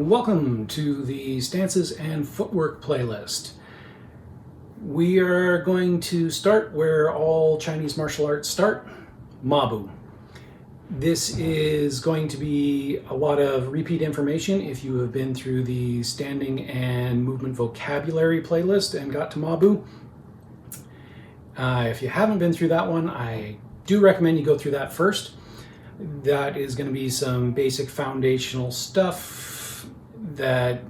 Welcome to the Stances and Footwork playlist. We are going to start where all Chinese martial arts start, Mabu. This is going to be a lot of repeat information if you have been through the standing and movement vocabulary playlist and got to Mabu. If you haven't been through that one, I do recommend you go through that first. That is going to be some basic foundational stuff that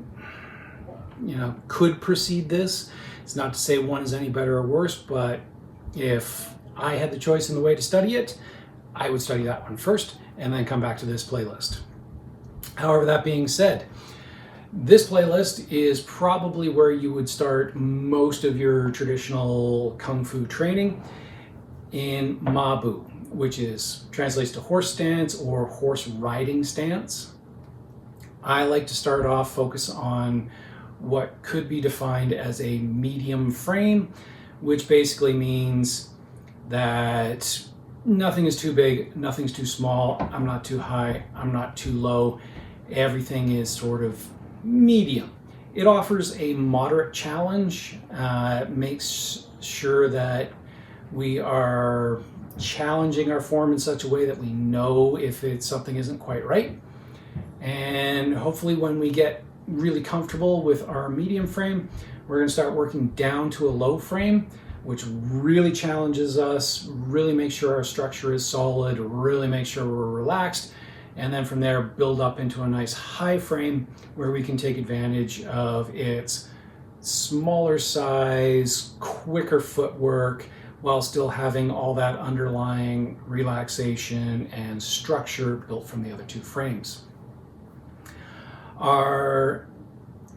could precede this. It's not to say one is any better or worse, but if I had the choice in the way to study it, I would study that one first and then come back to this playlist. However, that being said, this playlist is probably where you would start most of your traditional Kung Fu training in Mabu, which translates to horse stance or horse riding stance. I like to start off focus on what could be defined as a medium frame, which basically means that nothing is too big, nothing's too small, I'm not too high, I'm not too low. Everything is sort of medium. It offers a moderate challenge, makes sure that we are challenging our form in such a way that we know if something isn't quite right. And hopefully when we get really comfortable with our medium frame, we're going to start working down to a low frame, which really challenges us, really makes sure our structure is solid, really makes sure we're relaxed, and then from there build up into a nice high frame where we can take advantage of its smaller size, quicker footwork, while still having all that underlying relaxation and structure built from the other two frames. Our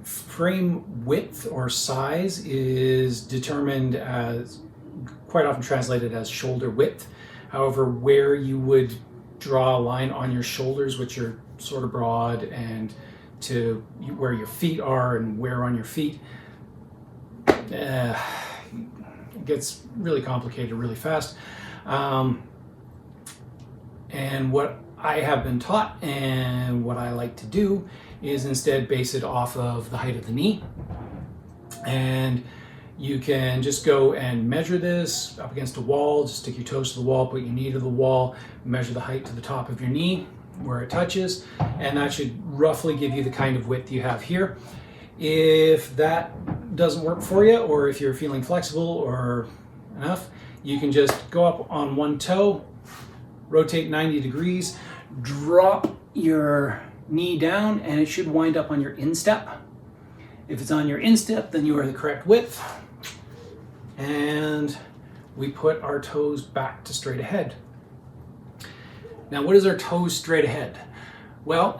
frame width or size is determined as, quite often translated as shoulder width. However, where you would draw a line on your shoulders, which are sort of broad, and to where your feet are and where on your feet, it gets really complicated really fast. And what I have been taught and what I like to do is instead base it off of the height of the knee. And you can just go and measure this up against a wall, just stick your toes to the wall, put your knee to the wall, measure the height to the top of your knee where it touches, and that should roughly give you the kind of width you have here. If that doesn't work for you, or if you're feeling flexible or enough, you can just go up on one toe, rotate 90 degrees, drop your knee down, and it should wind up on your instep. If it's on your instep, then you are the correct width. And we put our toes back to straight ahead. Now, what is our toes straight ahead? Well,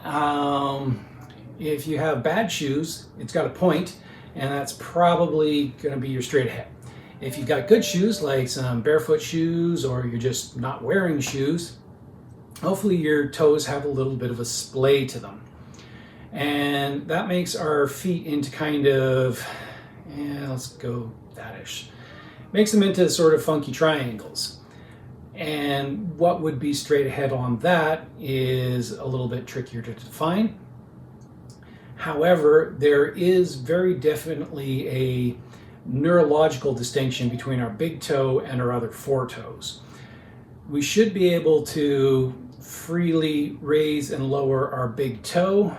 if you have bad shoes, it's got a point, and that's probably going to be your straight ahead. If you've got good shoes, like some barefoot shoes, or you're just not wearing shoes, hopefully your toes have a little bit of a splay to them. And that makes our feet into kind of, let's go that-ish. Makes them into sort of funky triangles. And what would be straight ahead on that is a little bit trickier to define. However, there is very definitely a neurological distinction between our big toe and our other four toes. We should be able to freely raise and lower our big toe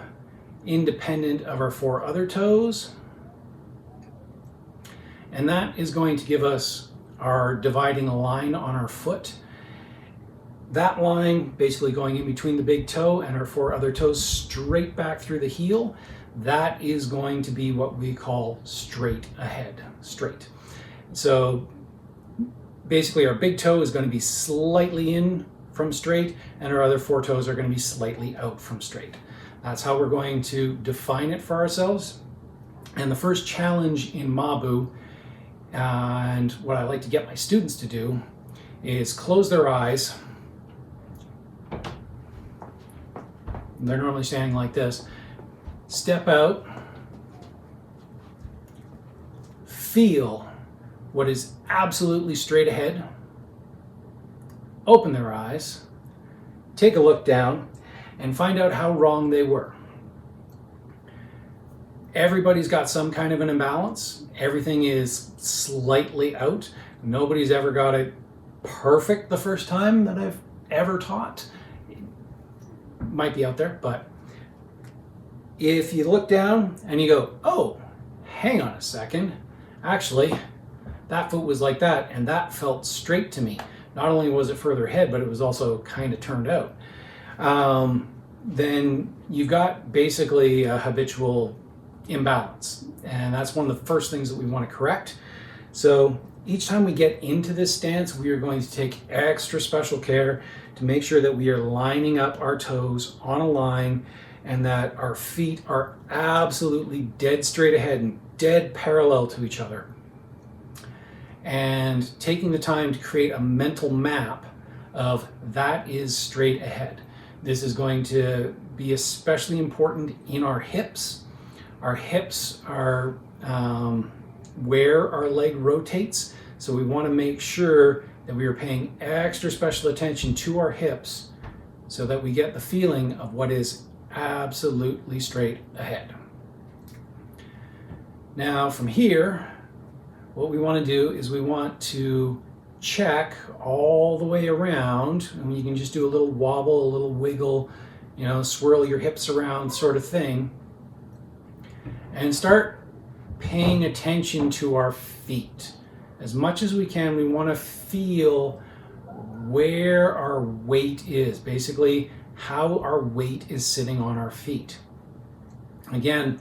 independent of our four other toes. And that is going to give us our dividing line on our foot. That line basically going in between the big toe and our four other toes straight back through the heel. That is going to be what we call straight ahead, straight. So basically our big toe is going to be slightly in from straight, and our other four toes are going to be slightly out from straight. That's how we're going to define it for ourselves. And the first challenge in Mabu, and what I like to get my students to do, is close their eyes. They're normally standing like this. Step out. Feel what is absolutely straight ahead. Open their eyes. Take a look down and find out how wrong they were. everybody's got some kind of an imbalance. Everything is slightly out. Nobody's ever got it perfect the first time that I've ever taught. It might be out there, but if you look down and you go, oh, hang on a second, actually, that foot was like that, and that felt straight to me. Not only was it further ahead, but it was also kind of turned out. Then you've got basically a habitual imbalance. And that's one of the first things that we want to correct. So each time we get into this stance, we are going to take extra special care to make sure that we are lining up our toes on a line and that our feet are absolutely dead straight ahead and dead parallel to each other. And taking the time to create a mental map of that is straight ahead. This is going to be especially important in our hips. Our hips are where our leg rotates, so we want to make sure that we are paying extra special attention to our hips so that we get the feeling of what is absolutely straight ahead. Now from here, what we want to do is we want to check all the way around, and you can just do a little wobble, a little wiggle, swirl your hips around sort of thing, and start paying attention to our feet. As much as we can, we want to feel where our weight is, basically how our weight is sitting on our feet. Again,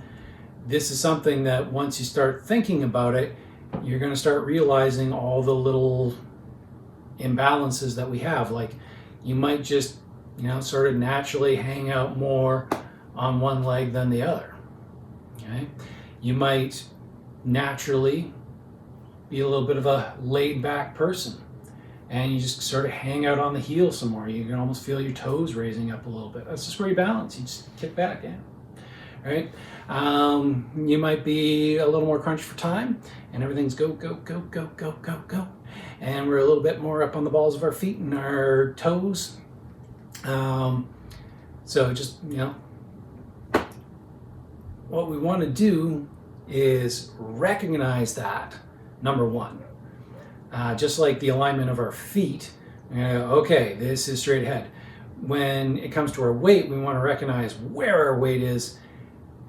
this is something that once you start thinking about it, you're going to start realizing all the little imbalances that we have. Like you might just, sort of naturally hang out more on one leg than the other. Okay? You might naturally be a little bit of a laid back person and you just sort of hang out on the heel some more. You can almost feel your toes raising up a little bit. That's just where you balance. You just kick back, yeah. Right? You might be a little more crunched for time and everything's go, go, go, go, go, go, go. And we're a little bit more up on the balls of our feet and our toes. So just, what we want to do is recognize that, number one. Just like the alignment of our feet, okay, this is straight ahead. When it comes to our weight, we want to recognize where our weight is,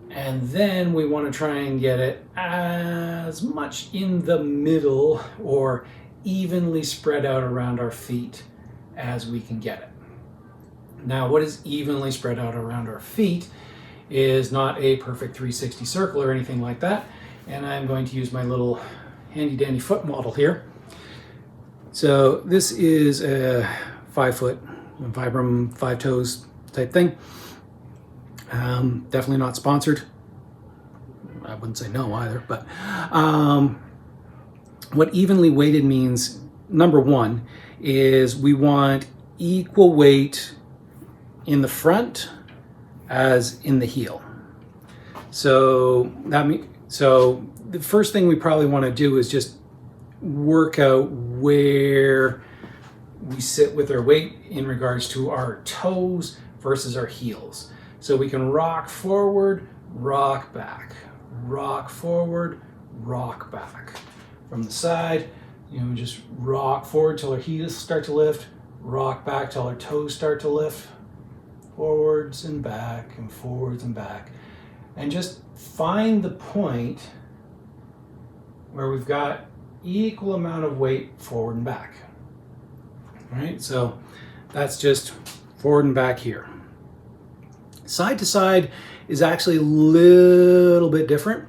and then we want to try and get it as much in the middle or evenly spread out around our feet as we can get it. Now, what is evenly spread out around our feet is not a perfect 360 circle or anything like that, and I'm going to use my little handy dandy foot model here. So this is a 5 foot Vibram 5 toes type thing. Definitely not sponsored. I wouldn't say no either, but what evenly weighted means, number one, is we want equal weight in the front as in the heel. So the first thing we probably want to do is just work out where we sit with our weight in regards to our toes versus our heels. So we can rock forward, rock back, rock forward, rock back. From the side, just rock forward till our heels start to lift, rock back till our toes start to lift, forwards and back and forwards and back. And just find the point where we've got equal amount of weight forward and back. All right, so that's just forward and back here. Side to side is actually a little bit different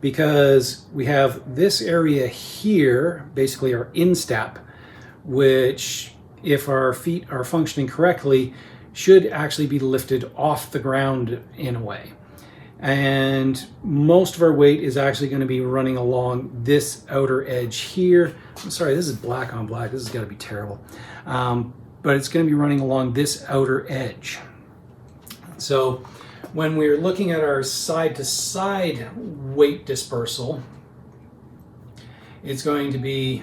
because we have this area here, basically our instep, which if our feet are functioning correctly, should actually be lifted off the ground in a way. And most of our weight is actually going to be running along this outer edge here. I'm sorry, this is black on black. This has got to be terrible. But it's going to be running along this outer edge. So when we're looking at our side to side weight dispersal, it's going to be,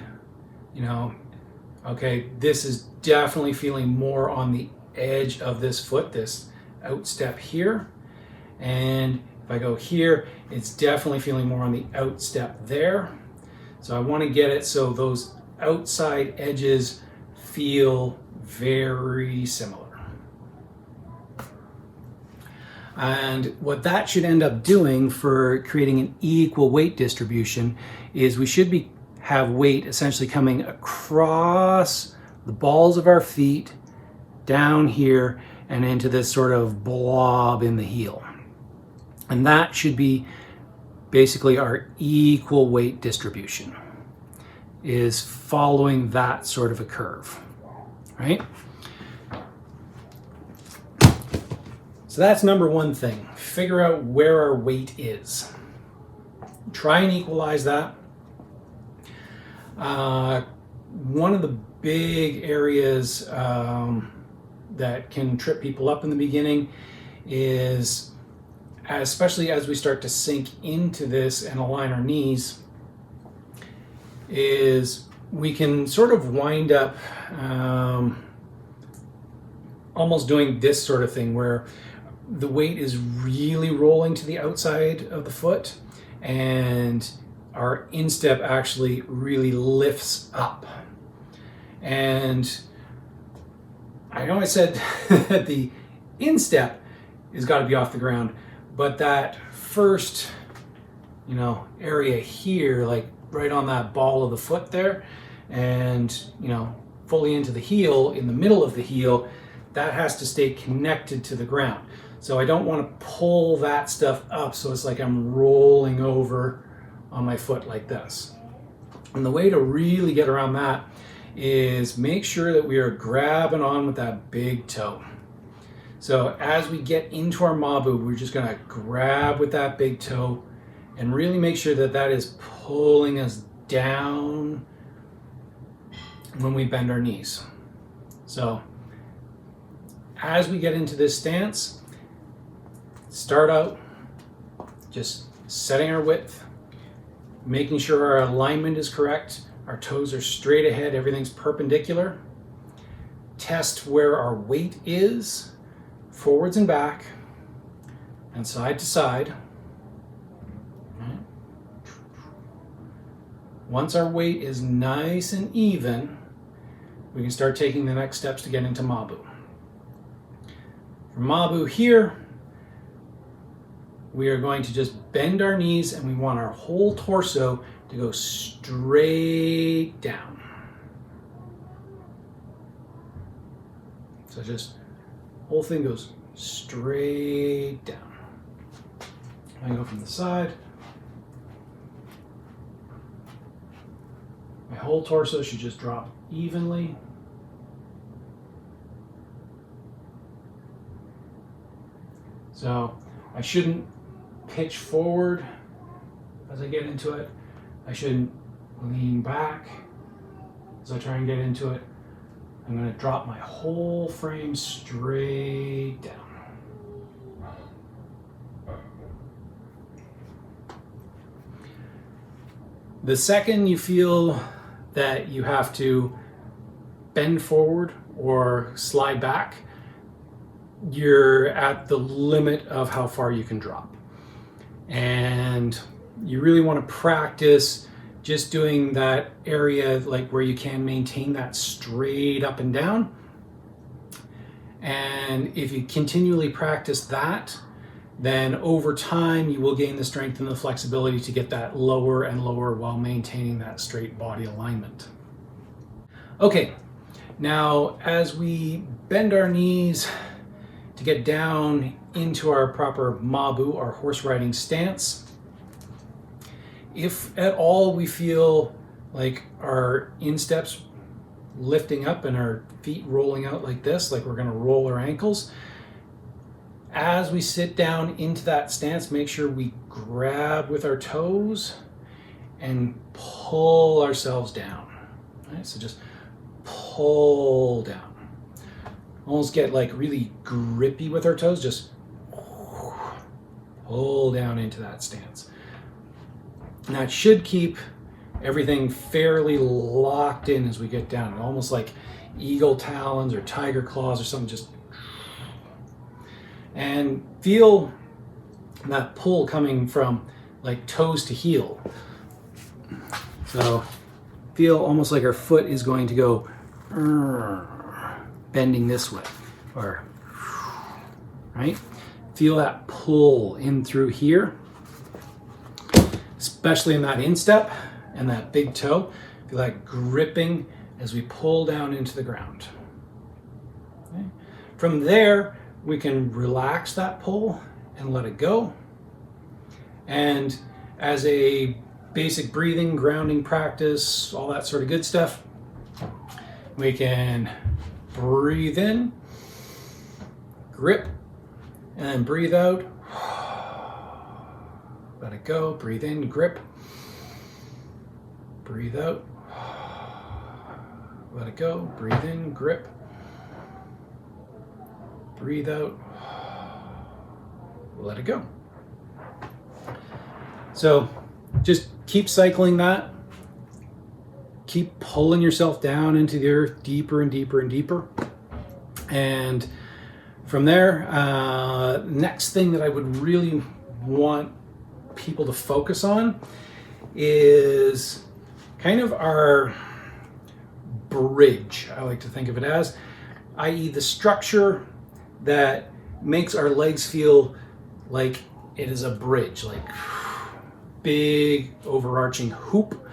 okay, this is definitely feeling more on the edge of this foot, this outstep here. And if If I go here, it's definitely feeling more on the out step there. So I want to get it so those outside edges feel very similar. And what that should end up doing for creating an equal weight distribution is we should have weight essentially coming across the balls of our feet, down here, and into this sort of blob in the heel. And that should be basically our equal weight distribution, is following that sort of a curve, right? So that's number one thing. Figure out where our weight is. Try and equalize that. One of the big areas that can trip people up in the beginning is, especially as we start to sink into this and align our knees, is we can sort of wind up almost doing this sort of thing where the weight is really rolling to the outside of the foot and our instep actually really lifts up. And I know I said that the instep has got to be off the ground, but that first, area here, like right on that ball of the foot there, and, fully into the heel, in the middle of the heel, that has to stay connected to the ground. So I don't want to pull that stuff up so it's like I'm rolling over on my foot like this. And the way to really get around that is make sure that we are grabbing on with that big toe. So as we get into our mabu, we're just going to grab with that big toe and really make sure that that is pulling us down when we bend our knees. So as we get into this stance, start out just setting our width, making sure our alignment is correct, our toes are straight ahead, everything's perpendicular. Test where our weight is, forwards and back, and side to side. Once our weight is nice and even, we can start taking the next steps to get into mabu. For mabu here, we are going to just bend our knees and we want our whole torso to go straight down. So just whole thing goes straight down. I go from the side. My whole torso should just drop evenly. So I shouldn't pitch forward as I get into it. I shouldn't lean back as I try and get into it. I'm going to drop my whole frame straight down. The second you feel that you have to bend forward or slide back, you're at the limit of how far you can drop. And you really want to practice just doing that area like where you can maintain that straight up and down. And if you continually practice that, then over time you will gain the strength and the flexibility to get that lower and lower while maintaining that straight body alignment. Okay, now as we bend our knees to get down into our proper mabu, our horse riding stance, if at all we feel like our insteps lifting up and our feet rolling out like this, like we're going to roll our ankles, as we sit down into that stance, make sure we grab with our toes and pull ourselves down. Right? So just pull down. Almost get like really grippy with our toes, just pull down into that stance. And that should keep everything fairly locked in as we get down, almost like eagle talons or tiger claws or something. Just and feel And that pull coming from like toes to heel. So feel almost like our foot is going to go bending this way, or right? Feel that pull in through here, especially in that instep and that big toe. Feel that gripping as we pull down into the ground. Okay. From there, we can relax that pull and let it go. And as a basic breathing, grounding practice, all that sort of good stuff, we can breathe in, grip, and then breathe out. Let it go. Breathe in, grip, breathe out. Let it go. Breathe in, grip, breathe out, let it go. So just keep cycling that. Keep pulling yourself down into the earth deeper and deeper and deeper. And from there, next thing that I would really want people to focus on is kind of our bridge, I like to think of it as, i.e. the structure that makes our legs feel like it is a bridge, like big overarching hoop.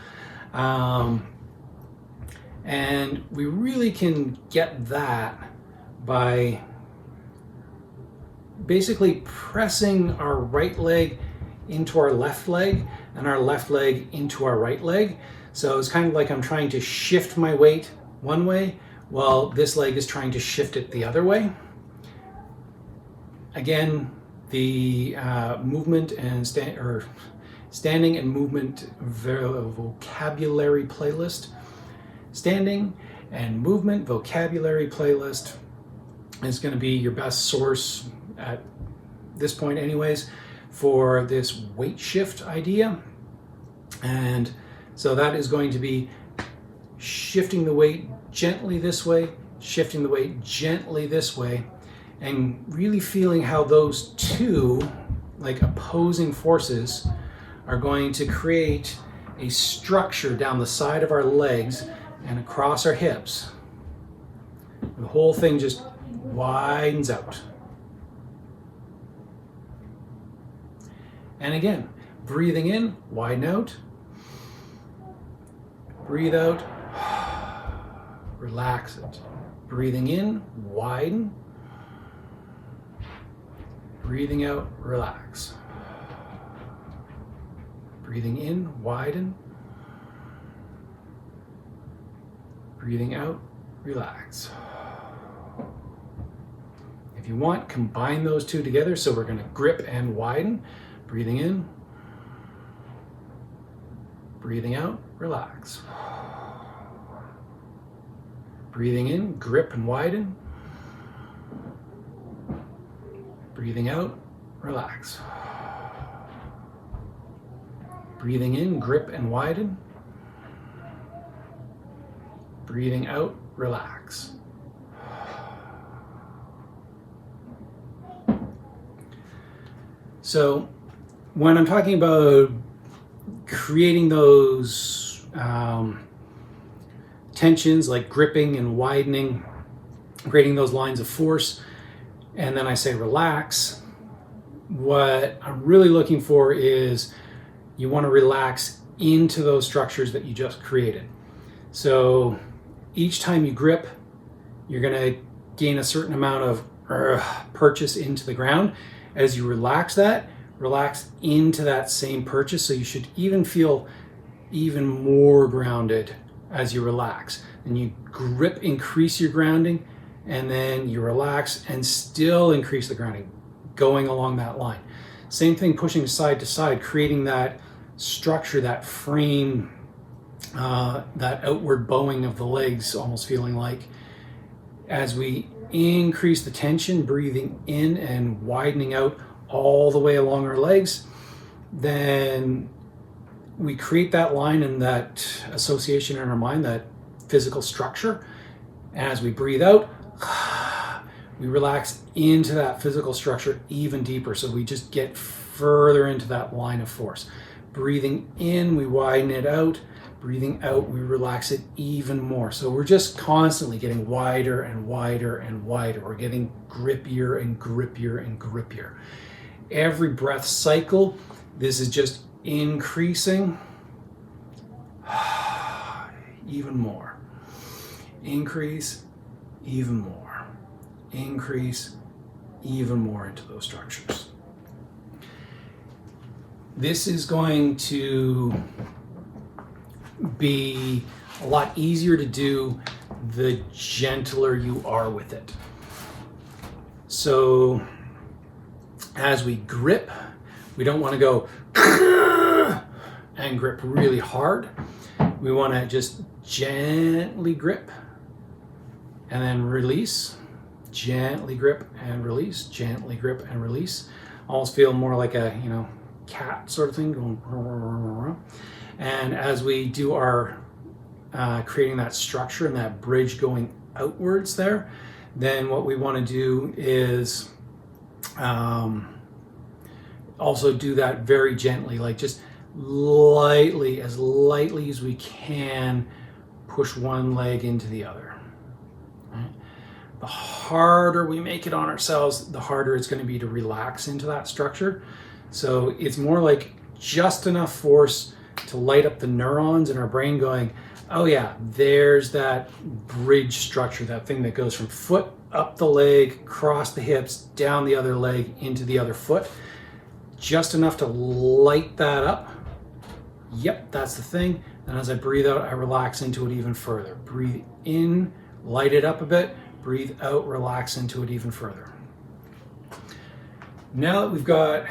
And we really can get that by basically pressing our right leg into our left leg and our left leg into our right leg. So it's kind of like I'm trying to shift my weight one way while this leg is trying to shift it the other way. Again, the movement and standing and movement vocabulary playlist. Standing and movement vocabulary playlist is going to be your best source at this point anyways for this weight shift idea. And so that is going to be shifting the weight gently this way, shifting the weight gently this way, and really feeling how those two like opposing forces are going to create a structure down the side of our legs and across our hips. The whole thing just widens out. And again, breathing in, widen out. Breathe out, relax it. Breathing in, widen. Breathing out, relax. Breathing in, widen. Breathing out, relax. If you want, combine those two together. So we're going to grip and widen. Breathing in. Breathing out, relax. Breathing in, grip and widen. Breathing out, relax. Breathing in, grip and widen. Breathing out, relax. So when I'm talking about creating those tensions like gripping and widening, creating those lines of force, and then I say relax, what I'm really looking for is you want to relax into those structures that you just created. So each time you grip, you're going to gain a certain amount of purchase into the ground. As you relax that, relax into that same purchase. So you should even feel even more grounded as you relax. And you grip, increase your grounding, and then you relax and still increase the grounding, going along that line. Same thing, pushing side to side, creating that structure, that frame, that outward bowing of the legs, almost feeling like as we increase the tension, breathing in and widening out all the way along our legs, then we create that line and that association in our mind, that physical structure. And as we breathe out, we relax into that physical structure even deeper. So we just get further into that line of force. Breathing in, we widen it out. Breathing out, we relax it even more. So we're just constantly getting wider and wider and wider. We're getting grippier and grippier and grippier. Every breath cycle, this is just increasing even more. Increase even more. Increase even more into those structures. This is going to be a lot easier to do the gentler you are with it. So as we grip, we don't want to go and grip really hard. We want to just gently grip and then release. Gently grip and release. Gently grip and release. Almost feel more like a, cat sort of thing going. And as we do our creating that structure and that bridge going outwards there, then what we want to do is also do that very gently, like just lightly as we can, push one leg into the other. Right? The harder we make it on ourselves, the harder it's going to be to relax into that structure. So it's more like just enough force to light up the neurons in our brain going, oh yeah, there's that bridge structure, that thing that goes from foot up the leg, across the hips, down the other leg, into the other foot. Just enough to light that up. Yep, that's the thing. And as I breathe out, I relax into it even further. Breathe in, light it up a bit. Breathe out, relax into it even further. Now that we've got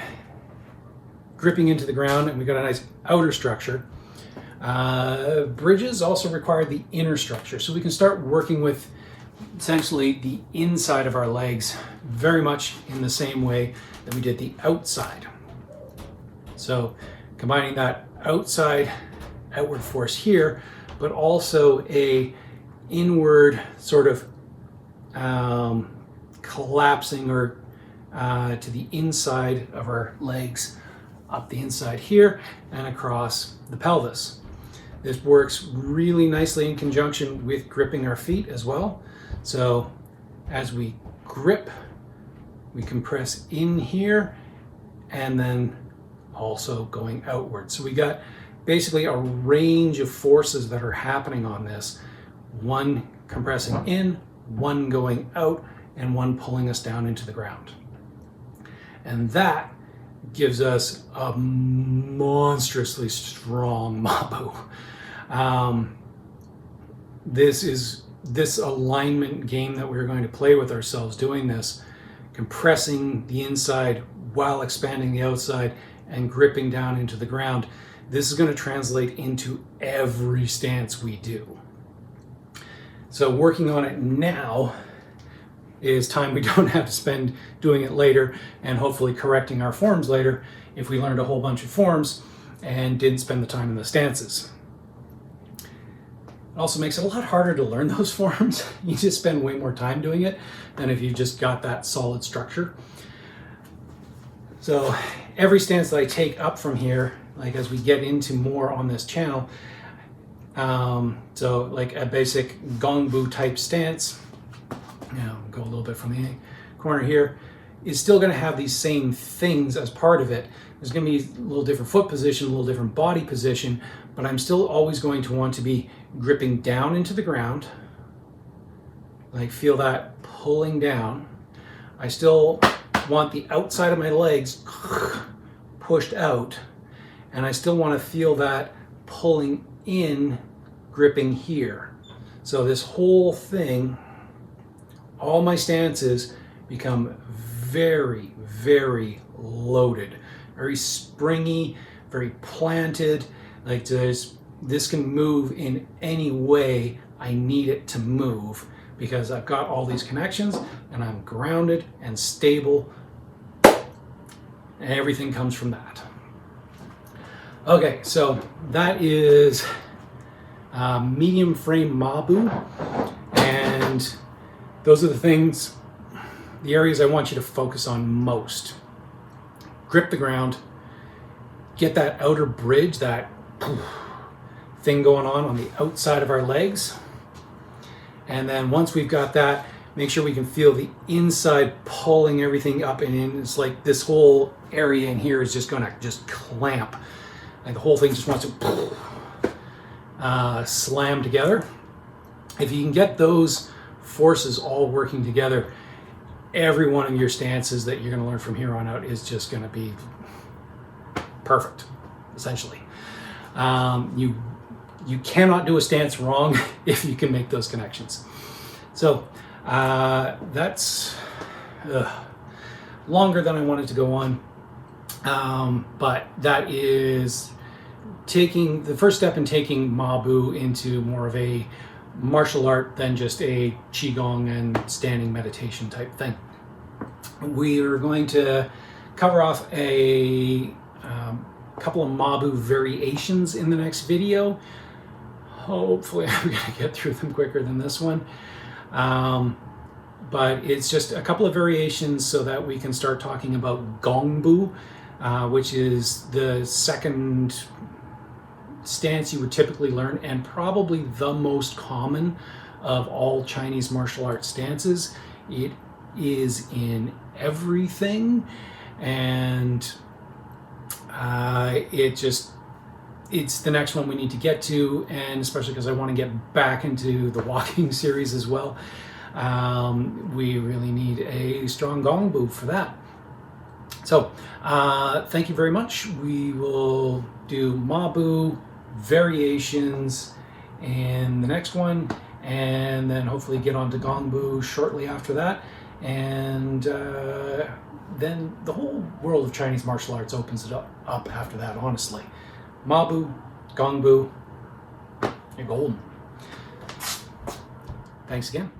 gripping into the ground and we've got a nice outer structure, bridges also require the inner structure. So we can start working with essentially the inside of our legs very much in the same way that we did the outside. So combining that outward force here, but also a inward sort of collapsing or to the inside of our legs, up the inside here and across the pelvis. This works really nicely in conjunction with gripping our feet as well. So as we grip, we compress in here and then also going outward. So we got basically a range of forces that are happening on this. One compressing in, one going out, and one pulling us down into the ground. And that gives us a monstrously strong Mabu. This alignment game that we're going to play with ourselves doing this, compressing the inside while expanding the outside and gripping down into the ground. This is going to translate into every stance we do. So working on it now is time we don't have to spend doing it later and hopefully correcting our forms later if we learned a whole bunch of forms and didn't spend the time in the stances. It also makes it a lot harder to learn those forms. You just spend way more time doing it than if you just got that solid structure. So every stance that I take up from here, like as we get into more on this channel, so like a basic gongbu type stance, go a little bit from the corner here, is still going to have these same things as part of it. There's going to be a little different foot position, a little different body position, but I'm still always going to want to be gripping down into the ground, like feel that pulling down. I still want the outside of my legs pushed out, and I still want to feel that pulling in, gripping here. So this whole thing, all my stances become very, very loaded, very springy, very planted. Like this can move in any way I need it to move because I've got all these connections and I'm grounded and stable, and everything comes from that. Okay, so that is medium frame Mabu, and those are the things the areas I want you to focus on most. Grip the ground, get that outer bridge, that thing going on the outside of our legs. And then once we've got that, make sure we can feel the inside pulling everything up and in. It's like this whole area in here is just gonna just clamp. Like the whole thing just wants to slam together. If you can get those forces all working together, every one of your stances that you're gonna learn from here on out is just gonna be perfect, essentially. You cannot do a stance wrong if you can make those connections. So that's longer than I wanted to go on, but that is taking the first step in taking Mabu into more of a martial art than just a qigong and standing meditation type thing. We are going to cover off a couple of Mabu variations in the next video. Hopefully I'm going to get through them quicker than this one. But it's just a couple of variations so that we can start talking about Gongbu, which is the second stance you would typically learn and probably the most common of all Chinese martial arts stances. It is in everything, and it's the next one we need to get to, and especially because I want to get back into the walking series as well. We really need a strong Gongbu for that. So thank you very much. We will do Mabu variations in the next one, and then hopefully get on to Gongbu shortly after that. And then the whole world of Chinese martial arts opens it up after that, honestly. Mabu, Gongbu, you're golden. Thanks again.